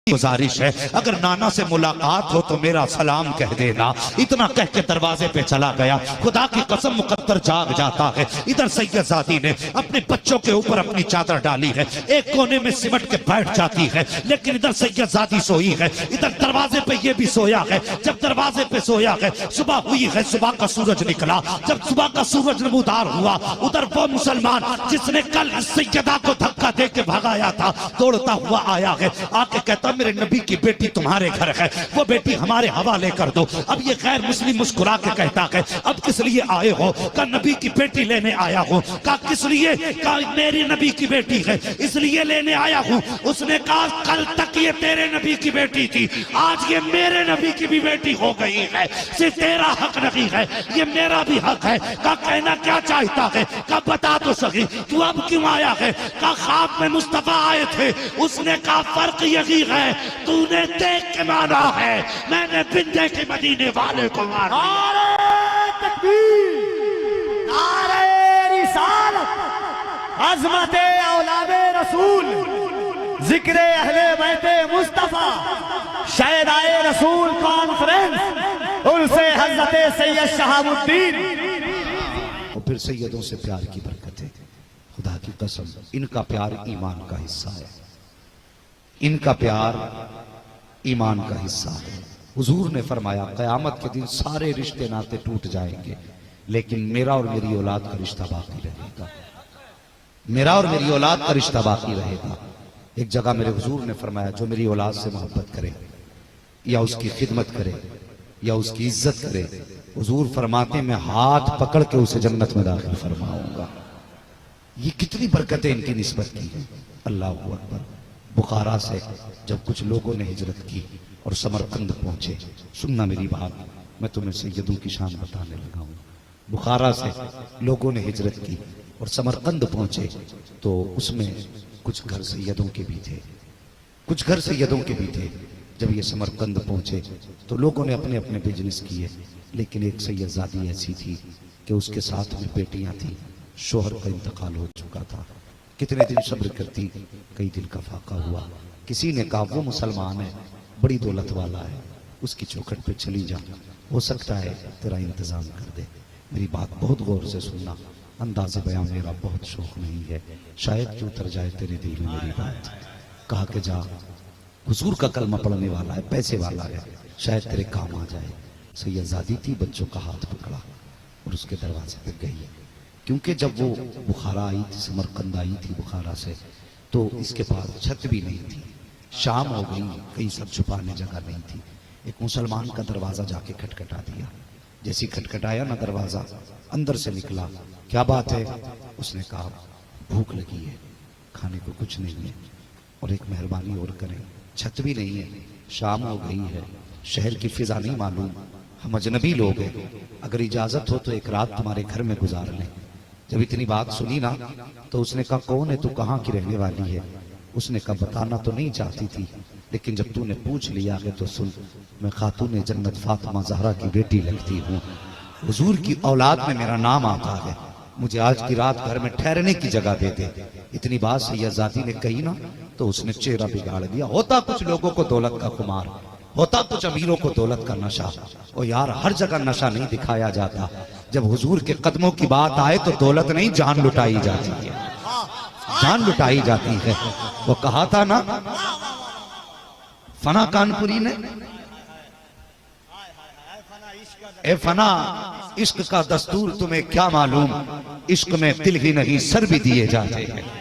गुजारिश है, अगर नाना से मुलाकात हो तो मेरा सलाम कह देना। इतना कह के दरवाजे पे चला गया। खुदा की कसम मुकद्दर जाग जाता है। इधर सैयदजादी ने अपने बच्चों के ऊपर अपनी चादर डाली है, एक कोने में सिमट के बैठ जाती है, लेकिन इधर सैयदजादी सोई है, इधर दरवाजे पे ये भी सोया है। जब दरवाजे पे सोया है, सुबह हुई है, सुबह का सूरज निकला। जब सुबह का सूरज नमूदार हुआ, उधर वो मुसलमान जिसने कल इस सैयदा को धक्का दे के भगाया था दौड़ता हुआ आया है। आके कहता मेरे नबी की बेटी तुम्हारे घर है, वो बेटी हमारे हवाले कर दो। अब ये गैर मुस्लिम मुस्कुरा के कहता है अब किस लिए आए हो? का नबी की बेटी लेने आया हूँ। का किस लिए? का मेरी नबी की बेटी है इसलिए लेने आया हूँ। उसने कहा कल तक ये तेरे नबी की बेटी थी, आज ये मेरे नबी की भी बेटी हो गई है। सिर्फ तेरा हक नहीं है, ये मेरा भी हक है। का कहना क्या चाहता है? का बता तो सही तू अब क्यों आया है? का ख्वाब में मुस्तफा आए थे, उसने कहा फर्क यही है तूने देख के माना है, मैंने बिन देखे मदीने वाले को माना। नारे तकबीर, नारे रिसालत, अज़मते औलादे रसूल, जिक्रे अहले बैते मुस्तफा, शहदाए रसूल कॉन्फ्रेंस, उनसे हज़रत सैयद शहाबुद्दीन। और फिर सैयदों से प्यार की बरकत है। खुदा की कसम इनका प्यार ईमान का हिस्सा है, इनका प्यार ईमान का हिस्सा है। हुजूर ने फरमाया क़यामत के दिन सारे रिश्ते नाते टूट जाएंगे, लेकिन मेरा और मेरी औलाद का रिश्ता बाकी रहेगा। मेरा और मेरी औलाद का रिश्ता बाकी रहेगा। एक जगह मेरे हुजूर ने फरमाया जो मेरी औलाद से मोहब्बत करे या उसकी खिदमत करे या उसकी इज्जत करे, हुजूर फरमाते मैं हाथ पकड़ के उसे जन्नत में दाखिल फरमाऊंगा। ये कितनी बरकतें इनकी निस्बत की है। अल्लाह अकबर। बुखारा से जब कुछ लोगों ने हिजरत की और समरकंद पहुंचे, सुनना मेरी बात, मैं तुम्हें सैयदों की शान बताने लगा हूँ। बुखारा से लोगों ने हिजरत की और समरकंद पहुंचे तो उसमें कुछ घर सैयदों के भी थे, कुछ घर सैयदों के भी थे। जब ये समरकंद पहुंचे तो लोगों ने अपने अपने बिजनेस किए, लेकिन एक सैयदजादी ऐसी थी कि उसके साथ में बेटियां थी, शोहर का इंतकाल हो चुका था। कितने दिन सब्र करती, कई दिन का फाका हुआ। किसी ने कहा वो मुसलमान है, बड़ी दौलत वाला है, उसकी चौखट पे चली जा, हो सकता है तेरा इंतजाम कर दे। मेरी बात बहुत गौर से सुनना, अंदाज़े बयां मेरा बहुत शौक नहीं है, शायद जो उतर जाए तेरे दिल में मेरी बात। कहा कि जा, हुजूर का कलमा पढ़ने वाला है, पैसे वाला है, शायद तेरे काम आ जाए। सैयदजादी थी, बच्चों का हाथ पकड़ा और उसके दरवाजे पे गई। क्योंकि जब वो बुखारा आई थी, समरकंद आई थी बुखारा से, तो इसके पास छत भी नहीं थी, शाम हो गई, कहीं सब छुपाने जगह नहीं थी। एक मुसलमान का दरवाजा जाके खटखटा दिया। जैसी खटखटाया ना दरवाजा, अंदर से निकला, क्या बात है? उसने कहा भूख लगी है, खाने को कुछ नहीं है, और एक मेहरबानी और करें, छत भी नहीं है, शाम हो गई है, शहर की फिजा नहीं मालूम, हम अजनबी लोग हैं, अगर इजाजत हो तो एक रात तुम्हारे घर में गुजार लें। जब इतनी बात सुनी ना तो उसने कहा कौन है तू, कहाँ की रहने वाली है? उसने कहा बताना तो नहीं चाहती थी, लेकिन जब तूने पूछ लिया है तो सुन, मैं खातून जन्नत फातिमा ज़हरा की बेटी लगती हूँ, हुजूर की औलाद में मेरा नाम आता है, मुझे आज की रात घर में ठहरने की जगह दे दे। इतनी बात सैयदजादी ने कही ना तो उसने चेहरा बिगाड़ दिया। होता कुछ लोगों को दौलत का खुमार, होता कुछ अमीरों को दौलत का नशा। और यार हर जगह नशा नहीं दिखाया जाता, जब हुजूर के कदमों की बात आए तो दौलत नहीं जान लुटाई जाती है, जान लुटाई जाती है। वो कहा था ना फना कानपुरी ने, ए फना इश्क का दस्तूर तुम्हें क्या मालूम, इश्क में दिल ही नहीं सर भी दिए जाते हैं,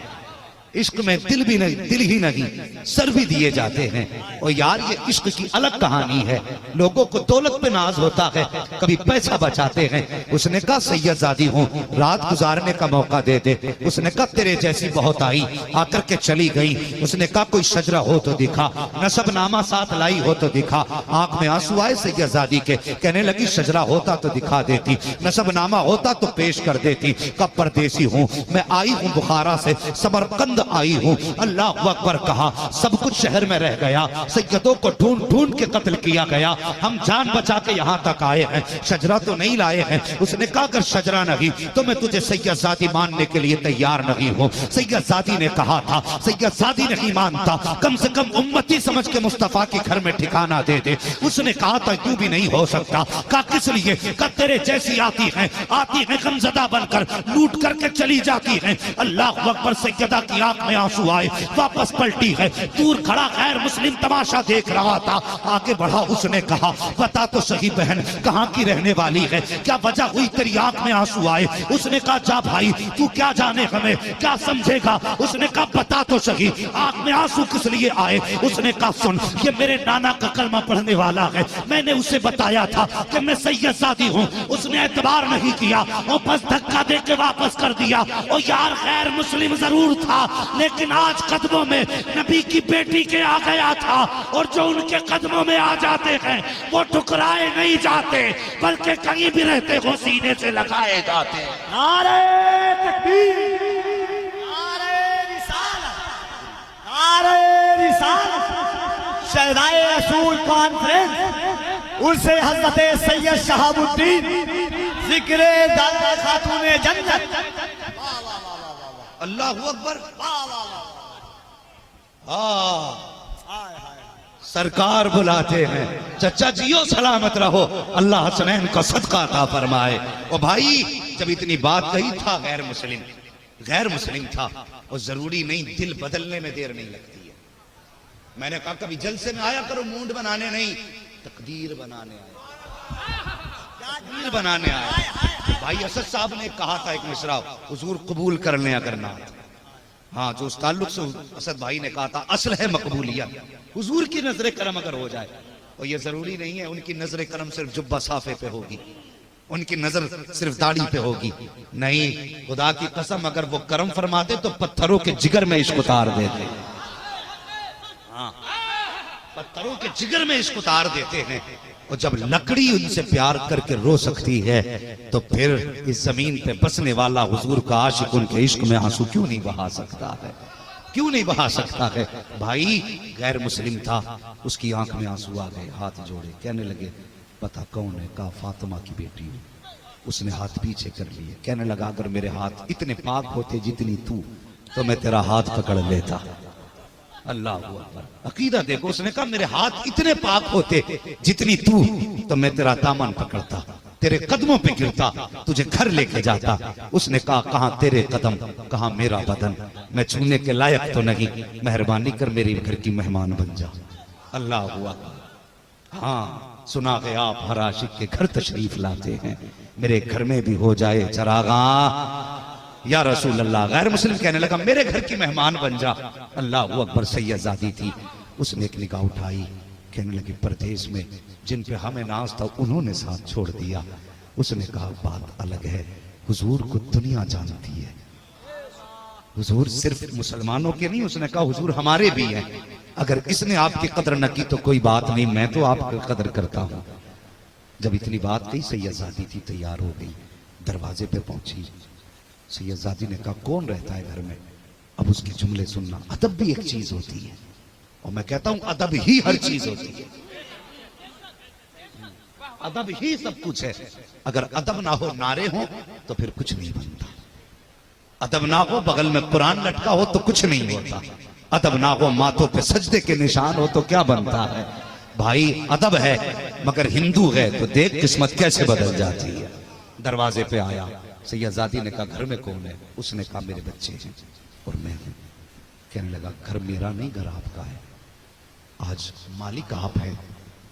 इश्क में दिल भी नहीं, दिल ही नहीं सर भी दिए जाते हैं। और यार ये इश्क की अलग कहानी है। लोगों को दौलत पे नाज होता है, कभी पैसा बचाते हैं। उसने कहा सैयदजादी हूँ, रात गुजारने का मौका दे दे। उसने कहा तेरे जैसी बहुत आई, आकर के चली गई। उसने कहा कोई शजरा हो तो दिखा, नसबनामा साथ लाई हो तो दिखा। आंख में आंसू आए सैयदजादी के, कहने लगी शजरा होता तो दिखा देती, नसबनामा होता तो पेश कर देती। कब परदेसी हूँ मैं, आई हूँ बुखारा से, समरकंद आई हूँ। अल्लाह अकबर कहा, सब कुछ शहर में रह गया, सैयदों को ढूंढ ढूंढ के कत्ल किया गया, हम जान बचा के यहाँ तक आए हैं, शजरा तो नहीं लाए हैं। उसने कहा अगर शजरा नहीं तो मैं तुझे सैयदजादी मानने के लिए तैयार नहीं हूँ। सैयदजादी ने कहा था, सैयदजादी नहीं मानता, कम से कम उम्मती समझ के मुस्तफा के घर में ठिकाना दे दे। उसने कहा था यूं भी नहीं हो सकता। कहा किस लिए? कहा तेरे जैसी आती है गमजदा बनकर, लूट करके चली जाती है। अल्लाह अकबर। सैयदा की आंख में आंसू आए, वापस पलटी है। दूर खड़ा गैर मुस्लिम तमाशा देख रहा था, आगे बढ़ा। उसने कहा बता तो सही बहन, कहाँ की रहने वाली है, क्या वजह हुई तेरी आंख में आंसू आए? उसने कहा जा भाई, तू क्या जाने हमें, क्या समझेगा। उसने कहा बता तो सही, आंख में आंसू किस लिए आए? उसने कहा सुन, ये मेरे नाना का कलमा पढ़ने वाला है, मैंने उसे बताया था कि मैं सैयदजादी हूँ, उसने एतबार नहीं किया और बस धक्का दे के वापस कर दिया। और यार गैर मुस्लिम जरूर था, लेकिन आज कदमों में नबी की बेटी के आ गया था, और जो उनके कदमों में आ जाते हैं वो ठुकराए नहीं जाते, बल्कि कहीं भी रहते हो सीने से लगाए जाते हैं। नारे तकबीर, नारे रिसालत, नारे रिसालत। शहदाए रसूल कॉन्फ्रेंस उनसे हजरत सैयद शहाबुद्दीन जिक्रे दादा खातूने जन्नत। अल्लाह अकबर। सरकार बुलाते हैं, चचा जियो सलामत रहो, अल्लाह हसनैन का सदका अता फरमाए। और भाई जब इतनी बात कही था, गैर मुस्लिम था, और जरूरी नहीं दिल बदलने में देर नहीं लगती है। मैंने कहा कभी जलसे में आया करो मूड बनाने नहीं, तकदीर बनाने आया, तकदीर बनाने आया। भाई असद साहब ने कहा था एक मिसरा, हुजूर कबूल कर लें अगर ना। हाँ, जो उस ताल्लुक से असद भाई ने कहा था, असल है मकबूलियत, हुजूर की नजर करम अगर हो जाए। और ये जरूरी नहीं है उनकी नजर करम सिर्फ जुब्बा साफे पे होगी, उनकी नजर सिर्फ दाढ़ी पे होगी, नहीं, खुदा की कसम अगर वो करम फरमाते तो पत्थरों के जिगर में इश्क उतार देते। हाँ, पत्थरों के जिगर में इश्क उतार देते हैं। और जब लकड़ी उनसे प्यार करके रो सकती है, तो फिर इस जमीन पे बसने वाला हुजूर का आशिक उनके इश्क में आंसू क्यों नहीं बहा सकता है, क्यों नहीं बहा सकता है। भाई गैर मुस्लिम था, उसकी आंख में आंसू आ गए, हाथ जोड़े, कहने लगे पता कौन है? कहा फातिमा की बेटी हूं। उसने हाथ पीछे कर लिए, कहने लगा अगर मेरे हाथ इतने पाक होते जितनी तू, तो मैं तेरा हाथ पकड़ लेता। अल्लाह अकबर। अकीदा देखो, उसने कहा मेरे हाथ इतने पाक होते जितनी तू, तो मैं तेरा दामन पकड़ता, तेरे कदमों पे गिरता, तुझे घर लेके जाता। उसने कहा कहां तेरे कदम, कहां मेरा बदन, मैं छूने के लायक तो नहीं, मेहरबानी कर मेरे घर की मेहमान बन जा। अल्लाह हुआ। हाँ, सुना गया आप हर आशिक के घर तशरीफ लाते हैं, मेरे घर में भी हो जाए चरागा या रसूल अल्लाह। गैर मुस्लिम कहने लगा मेरे घर की मेहमान बन जा। अल्लाह अकबर। सैयदजादी थी, उसने एक निगाह उठाई, कहने लगी परदेश में जिन पे हमें नाज था उन्होंने साथ छोड़ दिया। उसने कहा बात अलग है, हुजूर को दुनिया जानती है, हुजूर सिर्फ मुसलमानों के नहीं, उसने कहा हुजूर हमारे भी हैं, अगर इसने आपकी कदर न की तो कोई बात नहीं, मैं तो आपकी कदर करता हूं। जब इतनी बात कही, सैयदजादी थी तैयार हो गई, दरवाजे पे पहुंची। सैयदजादी ने कहा कौन रहता है घर में? अब उसके जुमले सुनना, अदब भी एक चीज होती है, और मैं कहता हूं अदब ही हर चीज होती है, अदब ही सब कुछ है। अगर अदब ना हो, नारे हो, तो फिर कुछ नहीं बनता। अदब ना हो, बगल में कुरान लटका हो तो कुछ नहीं होता। अदब ना हो, माथों पे सजदे के निशान हो तो क्या बनता है। भाई अदब है, मगर हिंदू है तो देख किस्मत कैसे बदल जाती है। दरवाजे पे आया, सैयदजादी ने कहा घर में कौन है? उसने कहा मेरे बच्चे हैं और मैं हूं। कहने लगा घर मेरा नहीं, घर आपका है, आज मालिक आप हैं,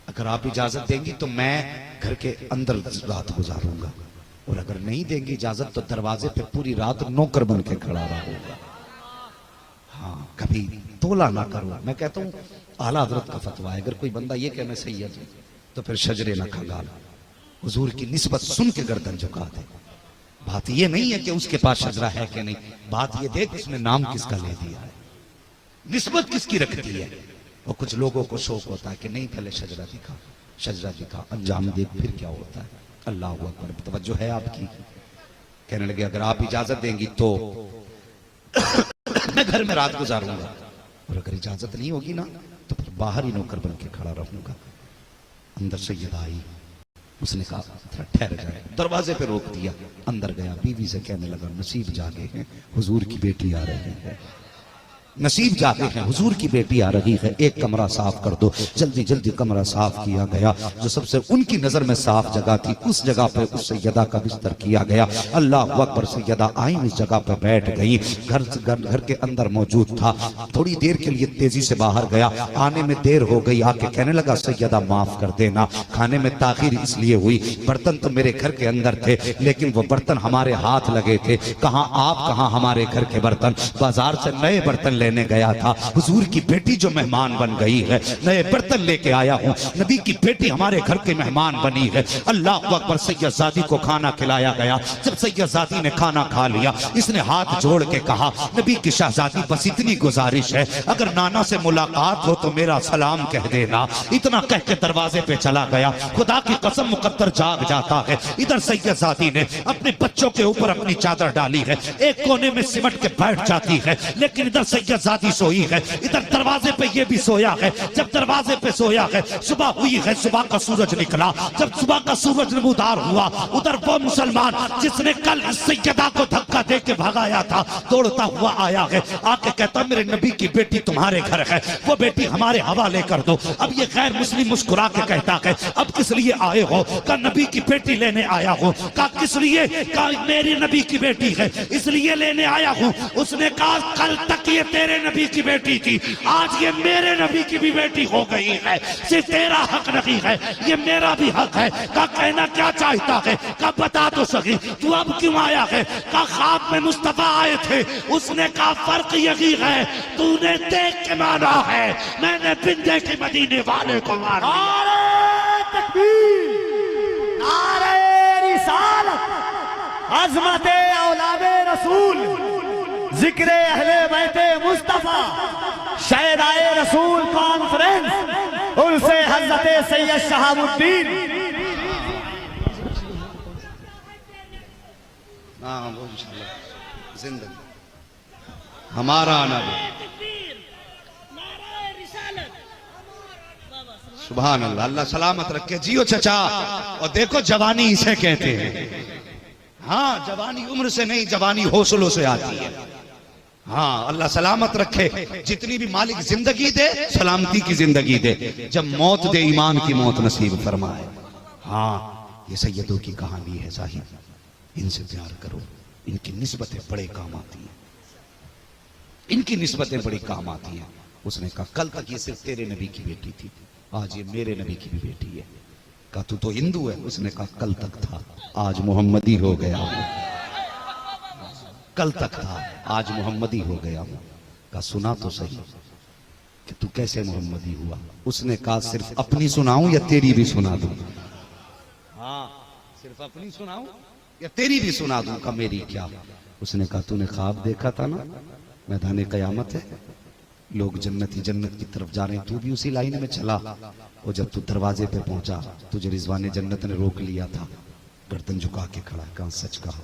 अगर आप इजाजत देंगी तो मैं घर के अंदर रात गुजारूंगा, और अगर नहीं देंगी इजाजत तो दरवाजे पे पूरी रात नौकर बन के खड़ा रहूंगा। हाँ, कभी तोला ना करो। मैं कहता हूँ आला हजरत का फतवा है, अगर कोई बंदा ये कहे मैं सैयद हूं तो फिर शजरे ना खंगाल, हुजूर की निस्बत सुन के गर्दन झुका दे। बात ये नहीं है कि उसके पास शजरा है कि नहीं, बात ये देख उसने नाम किसका ले दिया है, निस्बत किसकी रखती है। और कुछ लोगों को शौक होता है कि नहीं पहले शजरा दिखा, शजरा दिखा, अंजाम देख फिर क्या होता है। अल्लाह अकबर। तवज्जो है आपकी। कहने लगे अगर आप इजाजत देंगी तो मैं घर में रात गुजारूंगा, और अगर इजाजत नहीं होगी ना तो फिर बाहर ही नौकर बन के खड़ा रहूंगा। अंदर सैयदा आई, उसने कहा थोड़ा ठहर जाए, दरवाजे पे रोक दिया। अंदर गया, बीवी से कहने लगा नसीब जागे हैं, हुजूर की बेटी आ रही है, नसीब जागे हैं, हुजूर की बेटी आ रही है, एक कमरा साफ कर दो। जल्दी जल्दी कमरा साफ किया गया। जो सबसे उनकी नजर में साफ जगह थी उस जगह पे उस सैयदा का बिस्तर किया गया। अल्लाह अकबर, सैयदा आई इस जगह पे बैठ गई। घर के अंदर मौजूद था। थोड़ी देर के लिए तेजी से बाहर गया, आने में देर हो गई। आके कहने लगा सैयदा माफ कर देना, खाने में ताखीर इसलिए हुई, बर्तन तो मेरे घर के अंदर थे लेकिन वो बर्तन हमारे हाथ लगे थे। कहाँ आप, कहाँ हमारे घर के बर्तन। बाजार से नए बर्तन लेने गया था, हुजूर की बेटी जो मेहमान बन गई है, नए बर्तन लेके आया हूँ। नबी की बेटी हमारे घर के मेहमान बनी है। अल्लाह अकबर, सैयदजादी को खाना खिलाया गया। जब सैयदजादी ने खाना खा लिया, इसने हाथ जोड़ के कहा नबी की शहजादी बस इतनी गुजारिश है, अगर नाना से मुलाकात हो तो मेरा सलाम कह देना। इतना कह के दरवाजे पे चला गया। खुदा की कसम मुकद्दर जाग जाता है। इधर सैयदजादी ने अपने बच्चों के ऊपर अपनी चादर डाली है, एक कोने में सिमट के बैठ जाती है। लेकिन इधर सैयदजादी सोई है, इधर दरवाजे पे ये भी सोया है। जब दरवाजे पे सोया है, सुबह हुई है, सुबह का सूरज निकला। जब सुबह का सूरज नमूदार हुआ, उधर वो मुसलमान जिसने कल इस सैयदा को धक्का दे के भगाया था दौड़ता हुआ आया है। आके कहता मेरे नबी की बेटी तुम्हारे घर है, वो बेटी हमारे हवाले कर दो। अब ये गैर मुस्लिम मुस्कुरा के कहता है अब किस लिए आए हो? का नबी की बेटी लेने आया हूँ। का किस लिए? का मेरी नबी की बेटी है इसलिए लेने आया हूँ। उसने कहा कल तक ये तेरे नबी की बेटी थी, आज ये मेरे नबी की भी बेटी हो गई है। सिर्फ तेरा हक नहीं है, ये मेरा भी हक है। का कहना क्या चाहता है? का बता तो सही तू अब क्यों आया है? का ख्वाब में मुस्तफा आए थे, उसने कहा फर्क यही है तूने देख के माना है, मैंने बिन देखे मदीने वाले को मारा। नारे तकबीर, नारे रिसालत, अज़मते औलादे रसूल, जिक्र अहले बैते मुस्तफा, शहदाए रसूल कॉन्फ्रेंस उनसे हजरत सैयद शहाबुद्दीन। हाँ वो इंशाल्लाह जिंदगी हमारा नबी। सुभान अल्लाह, अल्लाह सलामत रखे। जियो चचा। और देखो जवानी इसे कहते हैं। हाँ जवानी उम्र से नहीं, जवानी हौसलों से आती है। हाँ अल्लाह सलामत रखे। जितनी भी मालिक जिंदगी दे, सलामती की जिंदगी दे, जब मौत दे ईमान की मौत नसीब फरमाए। हाँ ये सैयदों की कहानी है साहिब, इनसे प्यार करो, इनकी निस्बतें बड़े काम आती हैं, इनकी निस्बतें बड़ी काम आती हैं। उसने कहा कल तक ये सिर्फ तेरे नबी की बेटी थी, आज ये मेरे नबी की भी बेटी है। कहा तू तो हिंदू है? उसने कहा कल तक था, आज मोहम्मदी हो गया हूं। कल तक था, आज मोहम्मदी हो गया हूं। कहा सुना तो सही कि तू कैसे मोहम्मदी हुआ? उसने कहा सिर्फ अपनी सुनाऊं या तेरी भी सुना दूं? हाँ सिर्फ अपनी सुनाऊं या तेरी भी सुना दूं? का मेरी क्या? उसने कहा तूने ख्वाब देखा था ना, मैदान कयामत है, लोग जन्नती जन्नत की तरफ जा रहे हैं, तू भी उसी लाइन में चला। और जब तू दरवाजे पे पहुंचा तुझे रिजवाने जन्नत ने रोक लिया था, गर्दन झुका के खड़ा। कहा सच कहा,